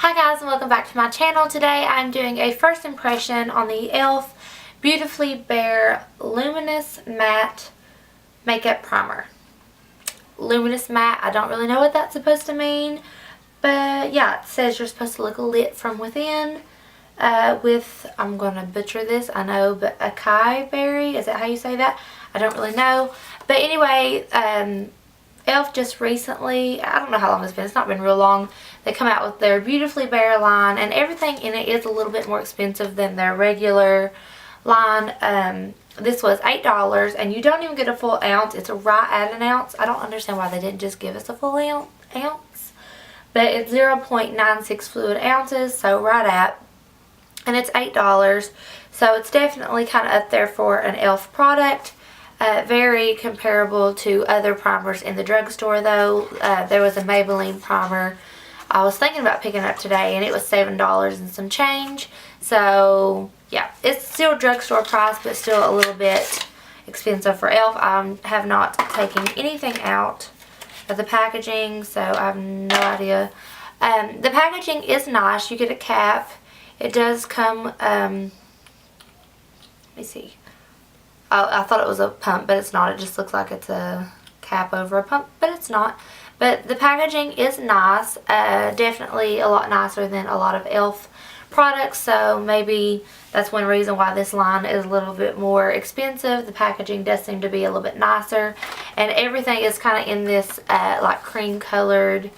Hi guys, and welcome back to my channel. Today I'm doing a first impression on the e.l.f. Beautifully Bare Luminous Matte Makeup Primer. Luminous Matte, I don't really know what that's supposed to mean, but yeah, it says you're supposed to look lit from within with, I'm going to butcher this, I know, but acai berry, is that how you say that? I don't really know. But anyway, e.l.f. just recently, I don't know how long it's not been real long, they come out with their Beautifully Bare line, and everything in it is a little bit more expensive than their regular line. This was $8, and you don't even get a full ounce. It's right at an ounce. I don't understand why they didn't just give us a full ounce. But it's 0.96 fluid ounces, so right at. And it's $8, so it's definitely kind of up there for an e.l.f. product. Very comparable to other primers in the drugstore though. There was a Maybelline primer I was thinking about picking up today, and it was $7 and some change. So yeah, it's still drugstore price, but still a little bit expensive for e.l.f. I have not taken anything out of the packaging, so I have no idea. The packaging is nice. You get a cap. It does come, let me see. I thought it was a pump, but it's not. It just looks like it's a cap over a pump, but it's not. But the packaging is nice. Definitely a lot nicer than a lot of e.l.f. products, so maybe that's one reason why this line is a little bit more expensive. The packaging does seem to be a little bit nicer, and everything is kind of in this like cream colored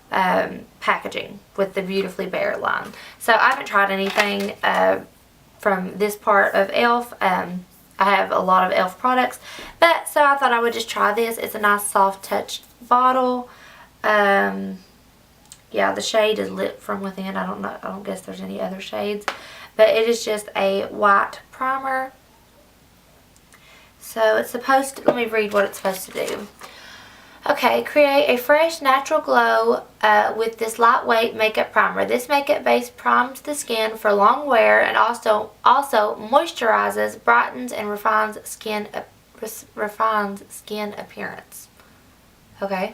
packaging with the Beautifully Bare line. So I haven't tried anything from this part of e.l.f. I have a lot of e.l.f. products, but so I thought I would just try this. It's a nice soft touch bottle. Yeah, the shade is lit from within. I don't know. I don't guess there's any other shades, but it is just a white primer. So it's supposed to, let me read what it's supposed to do. Okay, create a fresh, natural glow with this lightweight makeup primer. This makeup base primes the skin for long wear and also moisturizes, brightens, and refines skin appearance. Okay.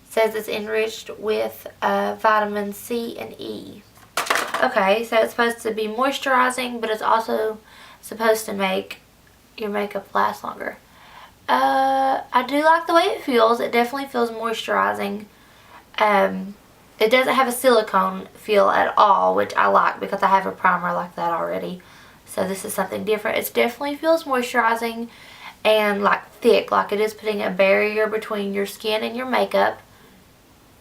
It says it's enriched with vitamin C and E. Okay, so it's supposed to be moisturizing, but it's also supposed to make your makeup last longer. I do like the way it feels. It definitely feels moisturizing. It doesn't have a silicone feel at all, which I like because I have a primer like that already. So this is something different. It definitely feels moisturizing and like thick, like it is putting a barrier between your skin and your makeup.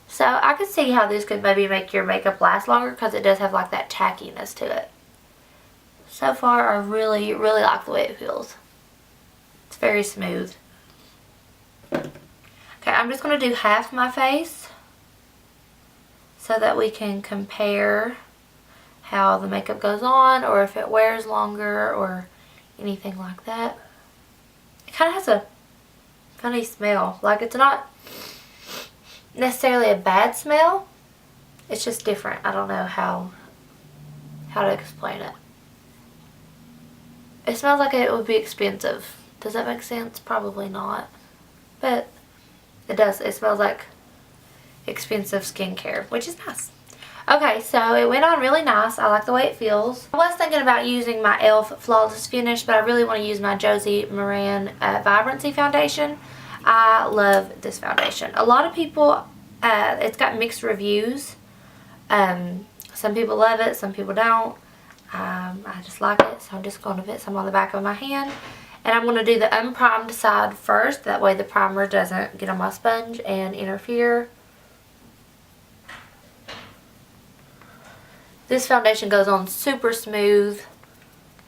So I could see how this could maybe make your makeup last longer because it does have like that tackiness to it. So far, I really, really like the way it feels. It's very smooth. Okay, I'm just going to do half my face so that we can compare how the makeup goes on or if it wears longer or anything like that. It kind of has a funny smell. Like, it's not necessarily a bad smell. It's just different. I don't know how to explain it. It smells like it would be expensive. Does that make sense? Probably not. But it does. It smells like expensive skincare, which is nice. Okay, so it went on really nice. I like the way it feels. I was thinking about using my e.l.f. Flawless Finish, but I really want to use my Josie Maran Vibrancy Foundation. I love this foundation. A lot of people, it's got mixed reviews. Some people love it, some people don't. I just like it, so I'm just going to put some on the back of my hand. And I'm going to do the unprimed side first. That way the primer doesn't get on my sponge and interfere. This foundation goes on super smooth,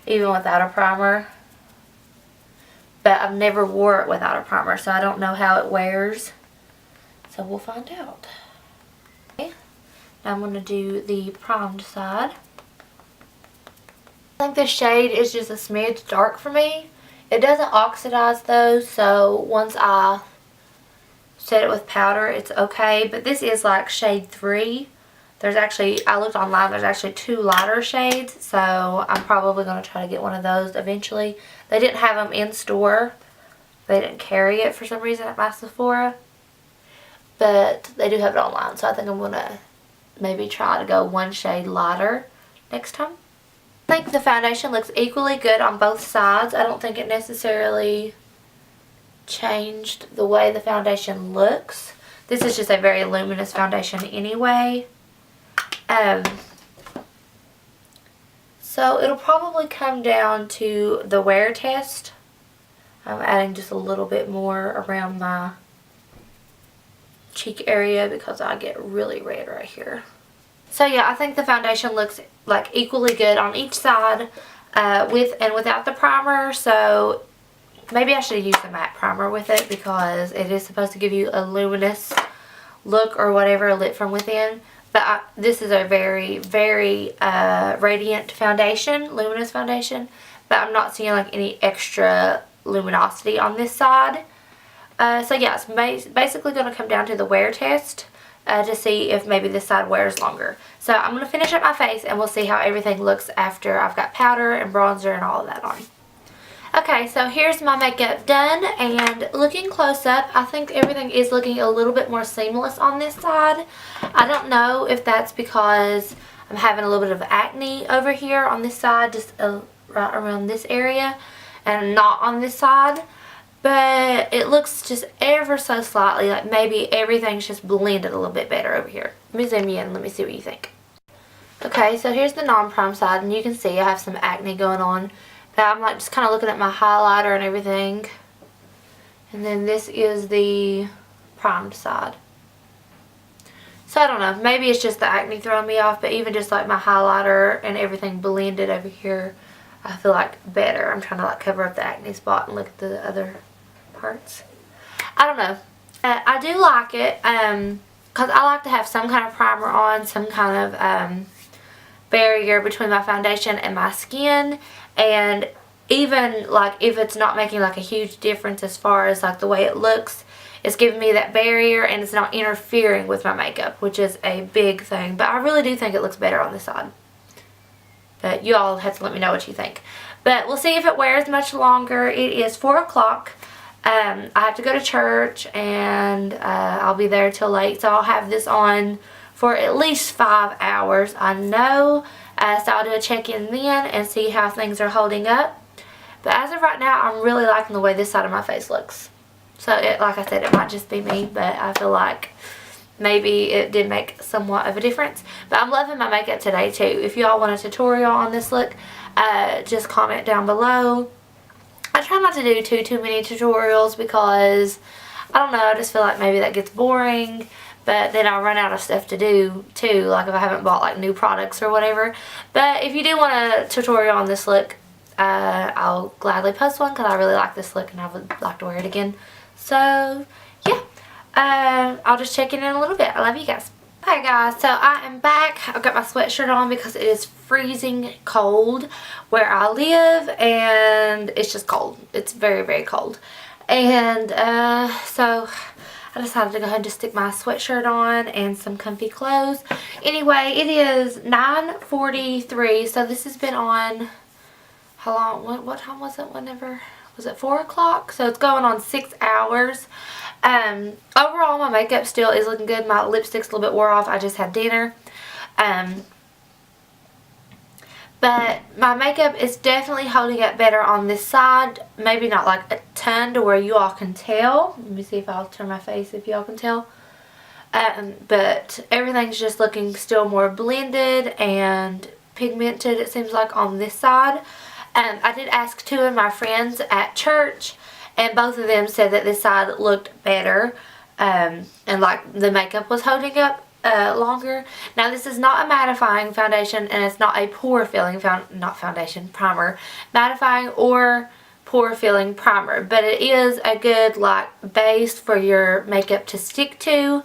even without a primer. But I've never wore it without a primer, so I don't know how it wears. So we'll find out. Okay. Now I'm going to do the primed side. I think this shade is just a smidge dark for me. It doesn't oxidize though, so once I set it with powder, it's okay. But this is like shade 3. There's actually, I looked online, there's actually 2 lighter shades, so I'm probably going to try to get one of those eventually. They didn't have them in store. They didn't carry it for some reason at my Sephora. but they do have it online, so I think I'm going to maybe try to go one shade lighter next time. I think the foundation looks equally good on both sides. I don't think it necessarily changed the way the foundation looks. This is just a very luminous foundation anyway. So it'll probably come down to the wear test. I'm adding just a little bit more around my cheek area because I get really red right here. So yeah, I think the foundation looks like equally good on each side with and without the primer. So maybe I should use the matte primer with it because it is supposed to give you a luminous look or whatever, lit from within. But this is a very, very radiant foundation, luminous foundation. But I'm not seeing like any extra luminosity on this side. So yeah, it's basically going to come down to the wear test to see if maybe this side wears longer. So I'm going to finish up my face and we'll see how everything looks after I've got powder and bronzer and all of that on. Okay, so here's my makeup done, and looking close up, I think everything is looking a little bit more seamless on this side. I don't know if that's because I'm having a little bit of acne over here on this side, just right around this area, and not on this side. But it looks just ever so slightly like maybe everything's just blended a little bit better over here. Let me zoom in and let me see what you think. Okay, so here's the non-prime side, and you can see I have some acne going on. But I'm like just kind of looking at my highlighter and everything. And then this is the primed side. So I don't know, maybe it's just the acne throwing me off, but even just like my highlighter and everything blended over here, I feel like better. I'm trying to like cover up the acne spot and look at the other parts. I don't know. I do like it because I like to have some kind of primer on, some kind of barrier between my foundation and my skin. And even like if it's not making like a huge difference as far as like the way it looks, it's giving me that barrier and it's not interfering with my makeup, which is a big thing. But I really do think it looks better on this side. But you all have to let me know what you think. But we'll see if it wears much longer. It is 4 o'clock. I have to go to church and I'll be there till late. So I'll have this on for at least 5 hours. I know. So I'll do a check-in then and see how things are holding up. But as of right now, I'm really liking the way this side of my face looks. So like I said, it might just be me, but I feel like maybe it did make somewhat of a difference. But I'm loving my makeup today too. If y'all want a tutorial on this look, just comment down below. I try not to do too many tutorials because, I don't know, I just feel like maybe that gets boring. But then I'll run out of stuff to do too, like if I haven't bought like new products or whatever. But if you do want a tutorial on this look, I'll gladly post one because I really like this look and I would like to wear it again. So yeah, I'll just check in a little bit. I love you guys. Hi guys, so I am back. I've got my sweatshirt on because it is freezing cold where I live and it's just cold. It's very, very cold. And so I decided to go ahead and just stick my sweatshirt on and some comfy clothes. Anyway, it is 9:43, so this has been on, how long, what time was it, whenever, was it 4 o'clock? So it's going on 6 hours. Overall, my makeup still is looking good. My lipstick's a little bit wore off. I just had dinner. But my makeup is definitely holding up better on this side. Maybe not like a ton to where you all can tell. Let me see if I'll turn my face if y'all can tell. But everything's just looking still more blended and pigmented, it seems like, on this side. I did ask 2 of my friends at church, and both of them said that this side looked better. And like the makeup was holding up longer. Now this is not a mattifying foundation and it's not a pore filling primer, mattifying or pore filling primer, but it is a good like base for your makeup to stick to,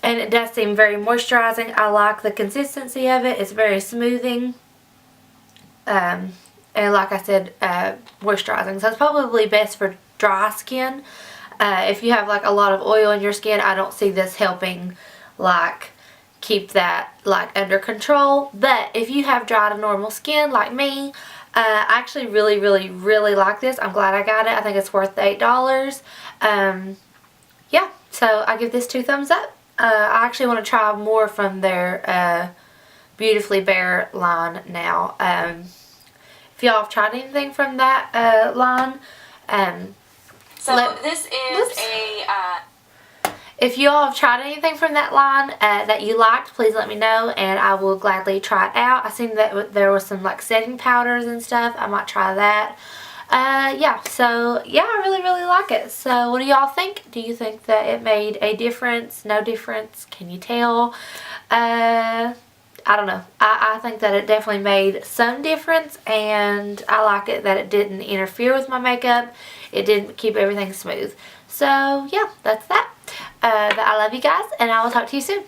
and it does seem very moisturizing. I like the consistency of it. It's very smoothing, and like I said, moisturizing, so it's probably best for dry skin. If you have like a lot of oil in your skin, I don't see this helping like keep that like under control. But if you have dry to normal skin like me, I actually really like this. I'm glad I got it. I think it's worth $8. Yeah, So I give this 2 thumbs up. I actually want to try more from their Beautifully Bare line now. If y'all have tried anything from that line, this is if you all have tried anything from that line that you liked, please let me know and I will gladly try it out. I seen that there was some like setting powders and stuff. I might try that. Yeah, so yeah, I really like it. So what do y'all think? Do you think that it made a difference? No difference? Can you tell? I don't know. I think that it definitely made some difference, and I like it that it didn't interfere with my makeup. It didn't keep everything smooth. So yeah, that's that. I love you guys, and I will talk to you soon.